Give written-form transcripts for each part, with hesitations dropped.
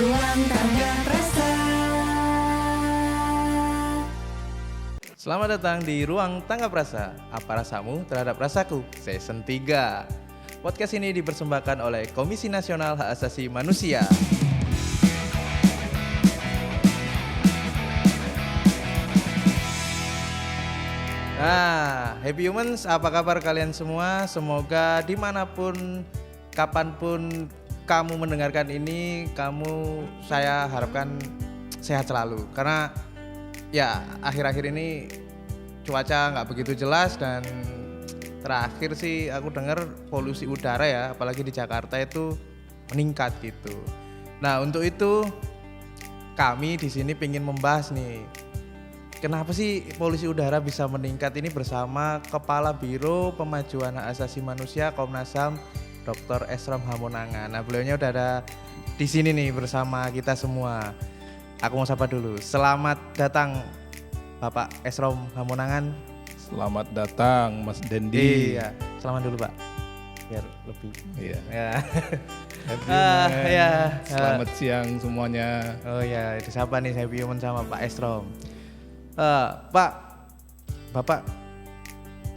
Ruang Tangga Rasa. Selamat datang di Ruang Tanggap Rasa. Apa rasamu terhadap rasaku? Season 3. Podcast ini dipersembahkan oleh Komisi Nasional Hak Asasi Manusia. Nah, happy humans, apa kabar kalian semua? Semoga dimanapun, kapanpun kamu mendengarkan ini, saya harapkan sehat selalu. Karena ya akhir-akhir ini cuaca nggak begitu jelas dan terakhir sih aku dengar polusi udara ya, apalagi di Jakarta itu meningkat gitu. Nah untuk itu kami di sini pengen membahas nih, kenapa sih polusi udara bisa meningkat ini bersama Kepala Biro Pemajuan Hak Asasi Manusia Komnas HAM Dr. Esrom Hamonangan. Nah beliaunya udah ada di sini nih bersama kita semua. Aku mau sapa dulu. Selamat datang Bapak Esrom Hamonangan. Selamat datang Mas Dendi. Iya, selamat dulu Pak. Biar lebih. Iya. Ya. Happy Human. Ya. Selamat siang semuanya. Oh ya, disapa nih Happy Human sama Pak Esrom. Pak, Bapak,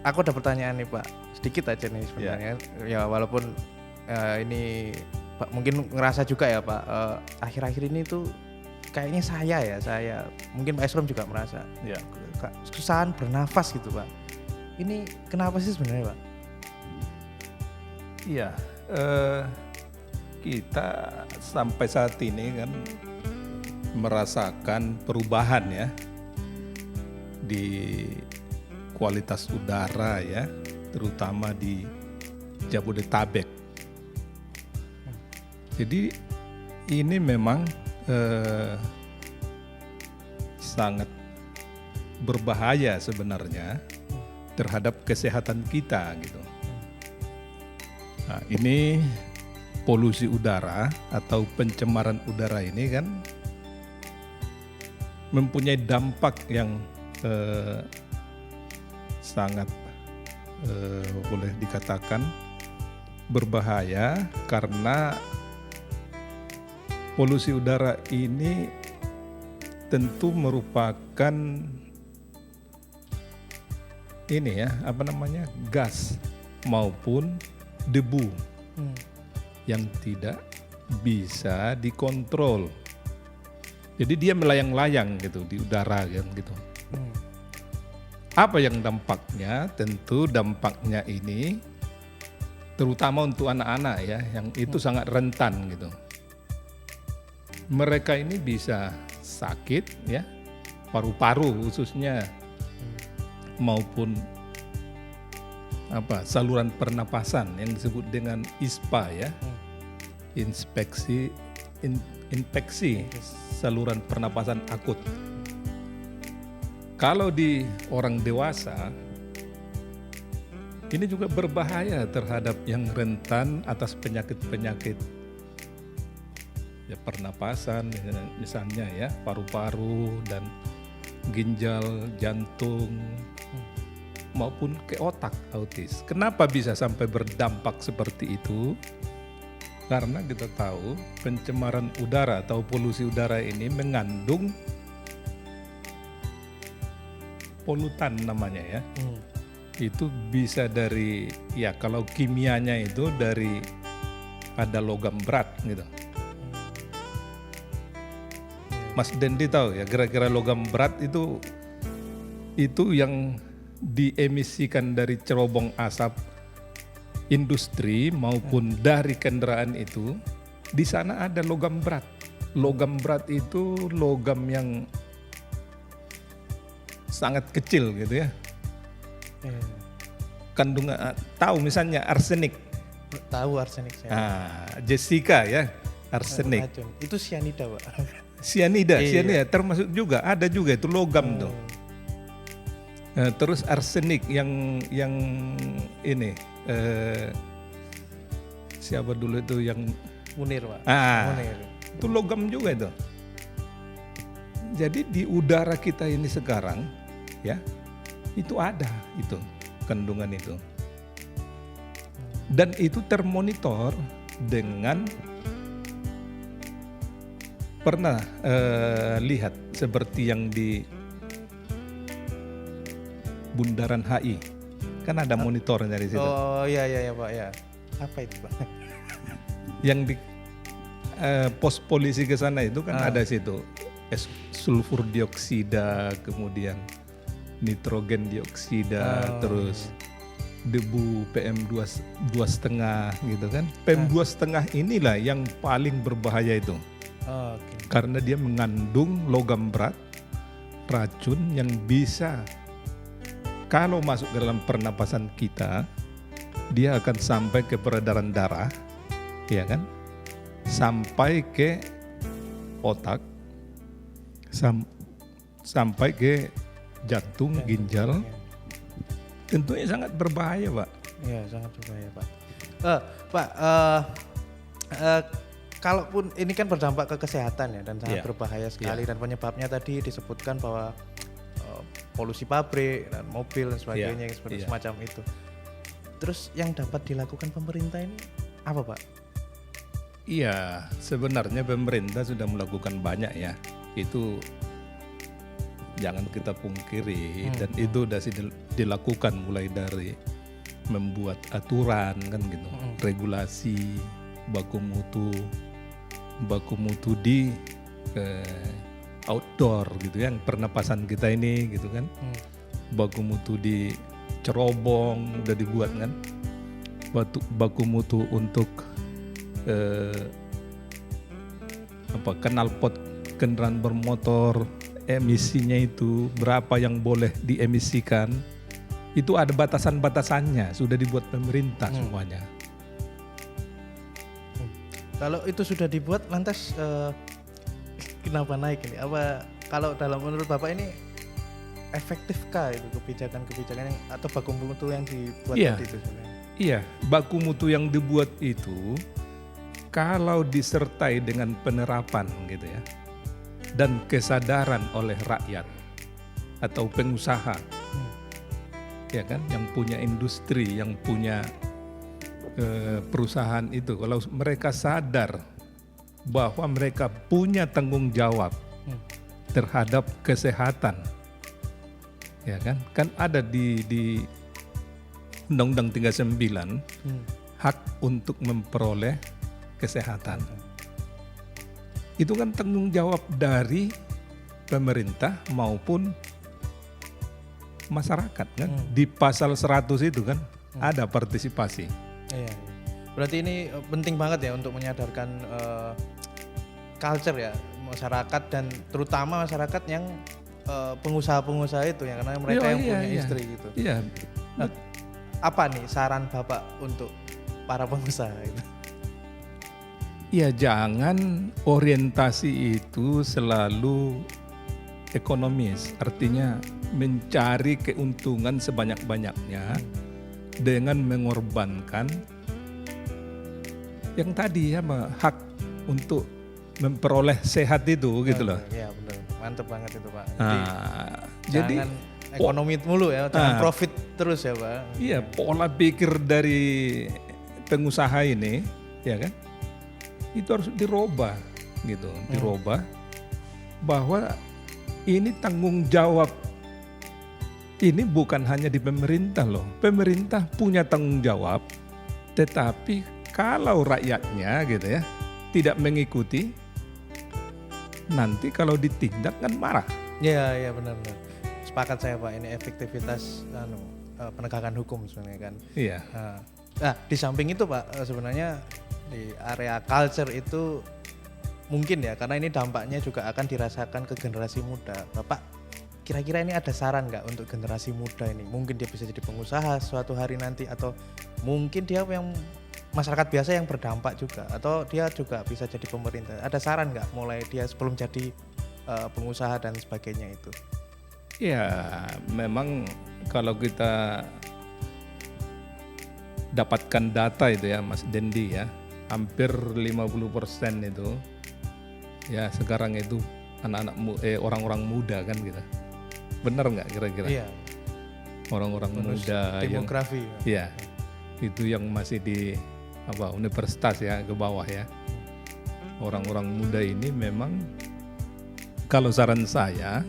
aku ada pertanyaan nih Pak. Sedikit aja nih sebenarnya. Ya walaupun ini Pak mungkin ngerasa juga ya Pak. Akhir-akhir ini tuh kayaknya saya mungkin Pak Esrom juga merasa Ya. kesusahan bernafas gitu Pak. Ini kenapa sih sebenarnya Pak? Iya. Kita sampai saat ini kan merasakan perubahan ya di kualitas udara ya, terutama di Jabodetabek. Jadi ini memang sangat berbahaya sebenarnya terhadap kesehatan kita gitu. Nah, ini polusi udara atau pencemaran udara ini kan mempunyai dampak yang sangat boleh dikatakan berbahaya karena polusi udara ini tentu merupakan gas maupun debu yang tidak bisa dikontrol. Jadi dia melayang-layang gitu di udara kan gitu. Apa yang dampaknya? Tentu dampaknya ini terutama untuk anak-anak ya, yang itu sangat rentan gitu. Mereka ini bisa sakit ya, paru-paru khususnya maupun saluran pernapasan yang disebut dengan ISPA ya, infeksi saluran pernapasan akut. Kalau di orang dewasa ini juga berbahaya terhadap yang rentan atas penyakit-penyakit ya, pernapasan misalnya ya, paru-paru dan ginjal, jantung maupun ke otak autis. Kenapa bisa sampai berdampak seperti itu? Karena kita tahu pencemaran udara atau polusi udara ini mengandung polutan namanya ya. Itu bisa dari ya kalau kimianya itu dari ada logam berat gitu. Mas Dendi tahu ya kira-kira logam berat itu yang diemisikan dari cerobong asap industri maupun dari kendaraan itu, di sana ada logam berat. Logam berat itu logam yang sangat kecil gitu ya. Kandungan tahu misalnya arsenik. Tahu arsenik saya. Jessica ya, arsenik. Itu sianida Pak. Sianida termasuk juga, ada juga itu logam tuh. Terus arsenik yang ini siapa dulu itu yang Munir Pak. Munir. Itu logam juga itu. Jadi di udara kita ini sekarang ya, itu ada itu kandungan itu. Dan itu termonitor dengan pernah lihat seperti yang di Bundaran HI, kan ada monitornya di situ. Oh iya Pak ya. Apa itu Pak? Yang di pos polisi ke sana itu kan ada situ sulfur dioksida, kemudian nitrogen dioksida, terus debu PM2,5 gitu kan. PM2,5 inilah yang paling berbahaya itu. Oke. Karena dia mengandung logam berat, racun yang bisa kalau masuk ke dalam pernapasan kita, dia akan sampai ke peredaran darah, ya kan? Sampai ke otak, sampai ke jantung, ginjal. Tentunya sangat berbahaya, Pak. Iya, sangat berbahaya, Pak. Pak, kalaupun ini kan berdampak ke kesehatan ya dan sangat berbahaya sekali dan penyebabnya tadi disebutkan bahwa polusi pabrik dan mobil dan sebagainya seperti semacam itu. Terus yang dapat dilakukan pemerintah ini apa, Pak? Iya, sebenarnya pemerintah sudah melakukan banyak ya. Itu jangan kita pungkiri dan itu sudah dilakukan mulai dari membuat aturan kan gitu, regulasi baku mutu di outdoor gitu yang pernapasan kita ini gitu kan. Baku mutu di cerobong udah dibuat kan. Baku mutu untuk knalpot kendaraan bermotor, emisinya itu berapa yang boleh diemisikan. Itu ada batasan-batasannya, sudah dibuat pemerintah semuanya. Kalau itu sudah dibuat, lantas kenapa naik ini? Apa kalau dalam menurut Bapak ini efektifkah itu kebijakan-kebijakan yang atau baku mutu yang dibuat tadi itu sebenarnya? Iya, baku mutu yang dibuat itu kalau disertai dengan penerapan gitu ya dan kesadaran oleh rakyat atau pengusaha, ya kan, yang punya industri, yang punya perusahaan itu, kalau mereka sadar bahwa mereka punya tanggung jawab terhadap kesehatan, ya kan ada di Undang-Undang 39 hak untuk memperoleh kesehatan. Itu kan tanggung jawab dari pemerintah maupun masyarakat kan. Di pasal 100 itu kan ada partisipasi. Iya. Berarti ini penting banget ya untuk menyadarkan culture ya masyarakat dan terutama masyarakat yang pengusaha-pengusaha itu ya, karena mereka yang punya istri gitu. Iya. Nah, apa nih saran Bapak untuk para pengusaha itu? Ya jangan orientasi itu selalu ekonomis, artinya mencari keuntungan sebanyak-banyaknya dengan mengorbankan yang tadi ya hak untuk memperoleh sehat itu gitu loh. Iya benar, mantep banget itu Pak. Jadi jangan ekonomi mulu ya, jangan profit terus ya Pak. Iya, pola pikir dari pengusaha ini ya kan, itu harus dirubah gitu, dirubah bahwa ini tanggung jawab ini bukan hanya di pemerintah loh. Pemerintah punya tanggung jawab, tetapi kalau rakyatnya gitu ya tidak mengikuti, nanti kalau ditindak kan marah. Iya benar-benar. Sepakat saya Pak, ini efektivitas penegakan hukum sebenarnya kan. Iya. Nah, di samping itu Pak, sebenarnya di area culture itu mungkin ya, karena ini dampaknya juga akan dirasakan ke generasi muda. Bapak kira-kira ini ada saran nggak untuk generasi muda ini? Mungkin dia bisa jadi pengusaha suatu hari nanti, atau mungkin dia yang masyarakat biasa yang berdampak juga, atau dia juga bisa jadi pemerintah. Ada saran nggak mulai dia sebelum jadi pengusaha dan sebagainya itu? Ya memang kalau kita dapatkan data itu ya Mas Dendi ya, hampir 50% itu ya sekarang itu anak-anak orang-orang muda kan gitu. Benar nggak kira-kira? Iya. Orang-orang muda demografi. Itu yang masih di universitas ya ke bawah ya. orang-orang muda ini memang kalau saran saya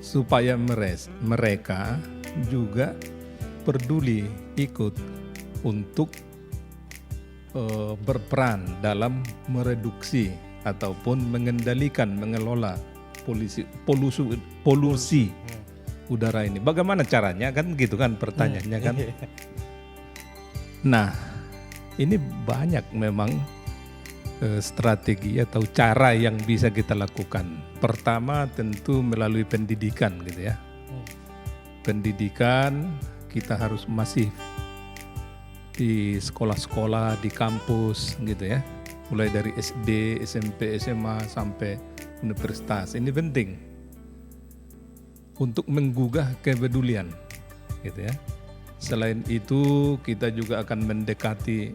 supaya mereka juga peduli ikut untuk berperan dalam mereduksi ataupun mengendalikan, mengelola polusi udara ini. Bagaimana caranya kan gitu kan pertanyaannya kan. Nah, ini banyak memang strategi atau cara yang bisa kita lakukan. Pertama tentu melalui pendidikan gitu ya. Pendidikan kita harus masif di sekolah-sekolah, di kampus gitu ya. Mulai dari SD, SMP, SMA sampai universitas. Ini penting untuk menggugah kepedulian gitu ya. Selain itu kita juga akan mendekati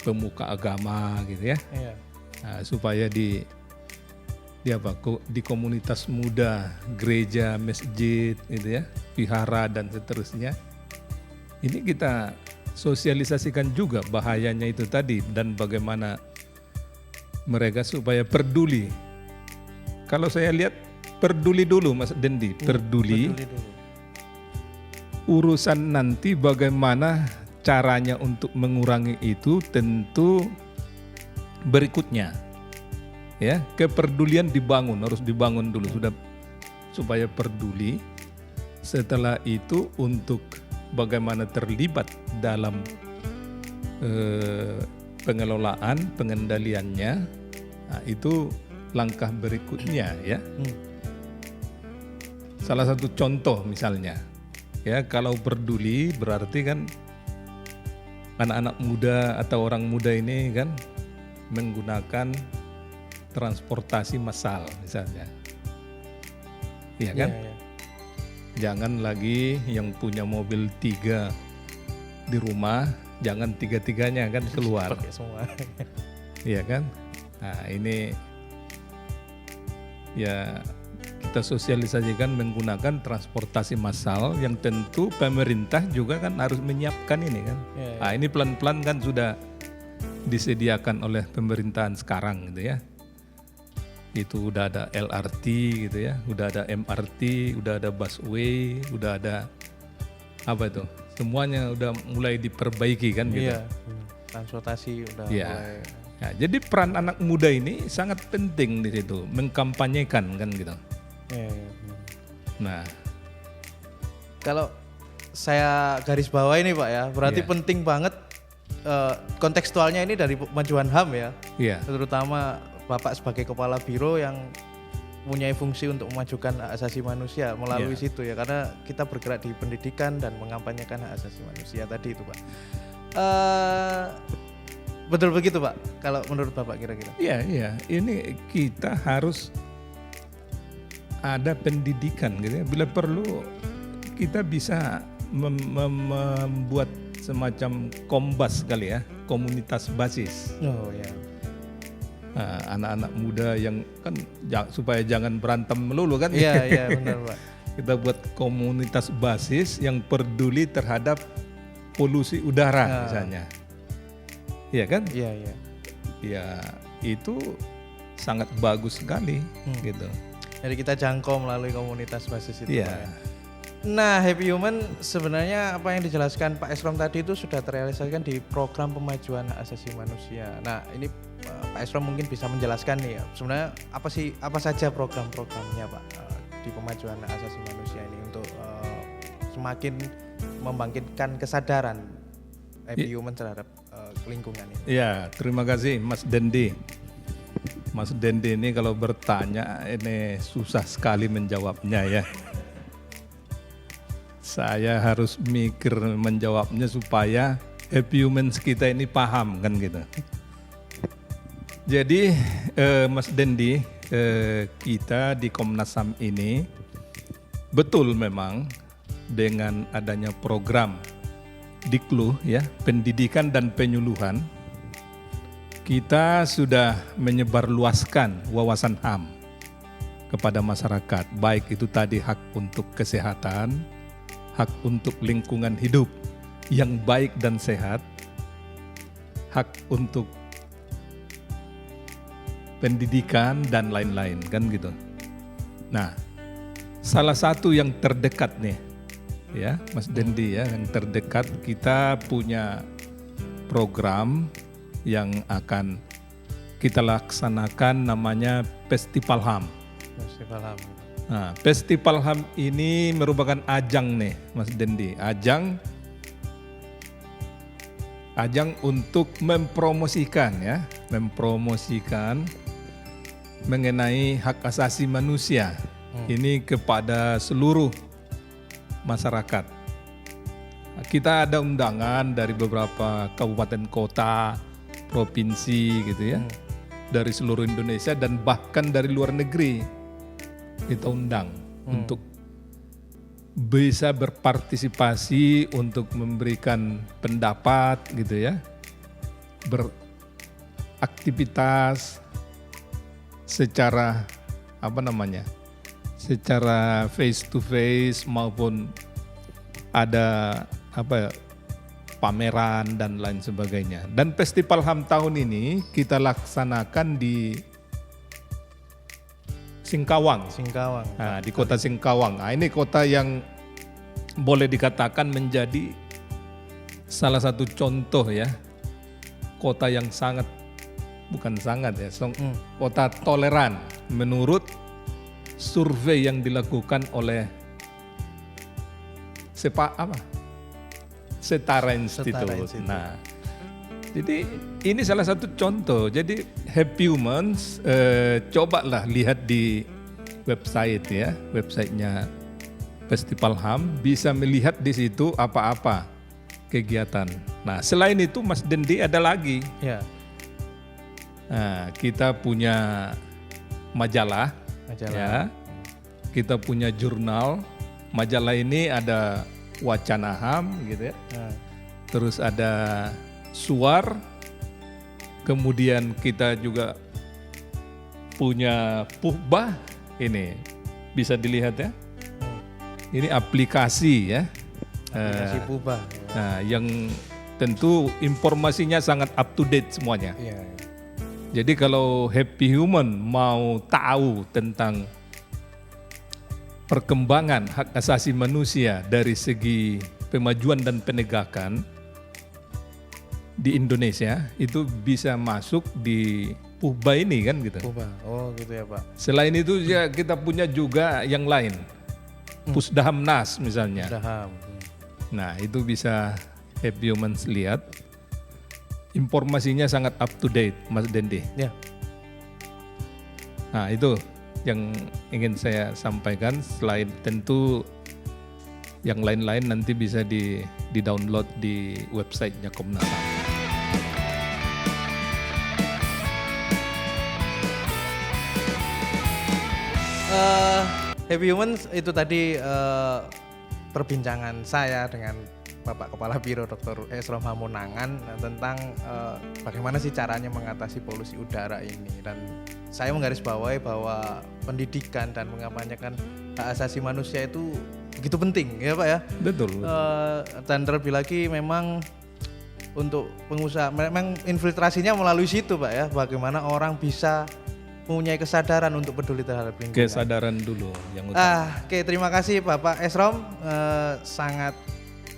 pemuka agama gitu ya. Iya. Nah, supaya di komunitas muda, gereja, masjid gitu ya, vihara dan seterusnya. Ini kita sosialisasikan juga bahayanya itu tadi dan bagaimana mereka supaya peduli. Kalau saya lihat peduli dulu Mas Dendi, peduli dulu. Urusan nanti bagaimana caranya untuk mengurangi itu tentu berikutnya. Ya, kepedulian harus dibangun dulu sudah supaya peduli. Setelah itu untuk bagaimana terlibat dalam pengelolaan, pengendaliannya. Nah, itu langkah berikutnya ya. Salah satu contoh misalnya, ya kalau peduli berarti kan anak-anak muda atau orang muda ini kan menggunakan transportasi massal misalnya, iya kan? Iya. Jangan lagi yang punya mobil 3 di rumah, jangan 3-3-nya kan keluar, Pakai semua. iya kan? Nah ini ya kita sosialisasikan menggunakan transportasi massal yang tentu pemerintah juga kan harus menyiapkan ini kan. Iya. Nah ini pelan-pelan kan sudah disediakan oleh pemerintahan sekarang gitu ya. Itu udah ada LRT gitu ya, udah ada MRT, udah ada busway, udah ada apa itu? Semuanya udah mulai diperbaiki kan gitu. Iya. Transportasi udah Iya. mulai. Nah, jadi peran anak muda ini sangat penting di situ, mengkampanyekan kan gitu. Iya. Nah, Kalau saya garis bawah ini Pak ya, berarti Iya. penting banget kontekstualnya ini dari pemajuan HAM ya, iya, terutama Bapak sebagai kepala biro yang mempunyai fungsi untuk memajukan hak asasi manusia melalui Iya. situ ya, karena kita bergerak di pendidikan dan mengampanyekan hak asasi manusia tadi itu Pak. Betul begitu Pak, kalau menurut Bapak kira-kira? iya. Ini kita harus ada pendidikan gitu ya. Bila perlu kita bisa membuat semacam kombas kali ya, komunitas basis. Oh ya. Nah, anak-anak muda yang kan supaya jangan berantem melulu kan. Iya benar Pak. Kita buat komunitas basis yang peduli terhadap polusi udara misalnya. Iya kan? Iya. Ya itu sangat bagus sekali gitu. Jadi kita jangkau melalui komunitas basis itu. Iya. Pak, ya. Nah, Happy Human sebenarnya apa yang dijelaskan Pak Esrom tadi itu sudah terrealisasikan di program pemajuan hak asasi manusia. Nah, ini Pak Esrom mungkin bisa menjelaskan nih ya. Sebenarnya apa saja program-programnya Pak di pemajuan hak asasi manusia ini untuk semakin membangkitkan kesadaran Happy Human terhadap lingkungan ini. Iya, terima kasih Mas Dendi. Mas Dendi ini kalau bertanya ini susah sekali menjawabnya ya. Saya harus mikir menjawabnya supaya Happy Humans kita ini paham kan gitu. Jadi Mas Dendi, kita di Komnas HAM ini betul memang dengan adanya program Diklu ya, pendidikan dan penyuluhan, kita sudah menyebarluaskan wawasan HAM kepada masyarakat, baik itu tadi hak untuk kesehatan, hak untuk lingkungan hidup yang baik dan sehat, hak untuk pendidikan dan lain-lain kan gitu. Nah, salah satu yang terdekat nih ya Mas Dendi ya, yang terdekat kita punya program yang akan kita laksanakan namanya Festival HAM. Festival HAM. Nah, Festival HAM ini merupakan ajang nih Mas Dendi, ajang untuk mempromosikan mengenai hak asasi manusia ini kepada seluruh masyarakat. Kita ada undangan dari beberapa kabupaten kota, provinsi gitu ya, dari seluruh Indonesia dan bahkan dari luar negeri kita undang untuk bisa berpartisipasi untuk memberikan pendapat gitu ya, beraktivitas secara secara face to face maupun ada pameran dan lain sebagainya. Dan Festival HAM tahun ini kita laksanakan di Singkawang. Nah, di kota Singkawang. Nah, ini kota yang boleh dikatakan menjadi salah satu contoh ya, kota yang kota toleran menurut survei yang dilakukan oleh Setara Institute. Nah, jadi ini salah satu contoh. Jadi Happy Humans, cobalah lihat di websitenya Festival HAM, bisa melihat di situ apa-apa kegiatan. Nah, selain itu Mas Dendi ada lagi. Ya. Nah, kita punya majalah. Ya. Kita punya jurnal. Majalah ini ada Wacana HAM gitu ya. Terus ada Suar. Kemudian kita juga punya Puhbah. Ini bisa dilihat ya. Ini aplikasi ya. Aplikasi Puhbah. Nah, yang tentu informasinya sangat up to date semuanya. Iya. Jadi kalau Happy Human mau tahu tentang perkembangan hak asasi manusia dari segi pemajuan dan penegakan di Indonesia, itu bisa masuk di Puhbah ini kan gitu. Puhbah. Oh gitu ya Pak. Selain itu ya kita punya juga yang lain. Pusdahamnas misalnya. Pusdaham. Nah, itu bisa Happy Humans lihat. Informasinya sangat up to date, Mas Dendi. Ya. Nah, itu yang ingin saya sampaikan. Selain tentu yang lain-lain nanti bisa di-download di websitenya Komnas HAM. Happy Humans itu tadi perbincangan saya dengan Bapak Kepala Biro Dr. Esrom Hamonangan tentang bagaimana sih caranya mengatasi polusi udara ini, dan saya menggarisbawahi bahwa pendidikan dan mengamanyakan hak asasi manusia itu begitu penting ya Pak ya. Betul. Dan terlebih lagi memang untuk pengusaha memang infiltrasinya melalui situ Pak ya, bagaimana orang bisa mempunyai kesadaran untuk peduli terhadap lingkungan. Kesadaran dulu yang utama. Oke, terima kasih Bapak Esrom, sangat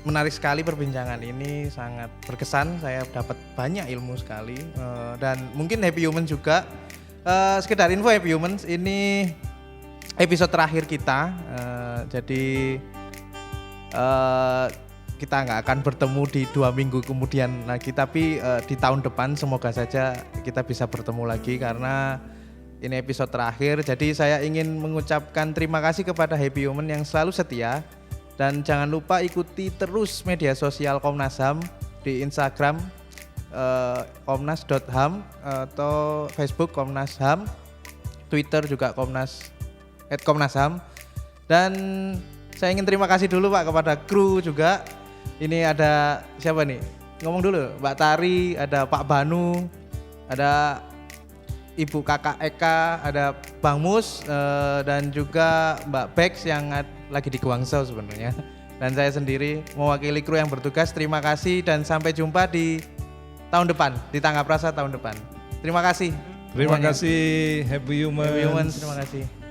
menarik sekali perbincangan ini, sangat berkesan. Saya dapat banyak ilmu sekali, dan mungkin Happy Humans juga. Sekedar info, Happy Humans ini episode terakhir kita, jadi kita nggak akan bertemu di 2 minggu kemudian lagi, tapi di tahun depan semoga saja kita bisa bertemu lagi karena ini episode terakhir. Jadi saya ingin mengucapkan terima kasih kepada Happy Human yang selalu setia. Dan jangan lupa ikuti terus media sosial Komnas HAM di Instagram komnas.ham atau Facebook Komnas HAM, Twitter juga @komnasham. Dan saya ingin terima kasih dulu Pak kepada kru juga. Ini ada siapa nih? Ngomong dulu, Mbak Tari, ada Pak Banu, ada Ibu Kakak Eka, ada Bang Mus, dan juga Mbak Bex yang lagi di Guangzhou sebenarnya. Dan saya sendiri mewakili kru yang bertugas. Terima kasih dan sampai jumpa di tahun depan, di Tanggap Rasa tahun depan. Terima kasih. Terima semuanya. kasih Happy Humans. Happy Humans, terima kasih.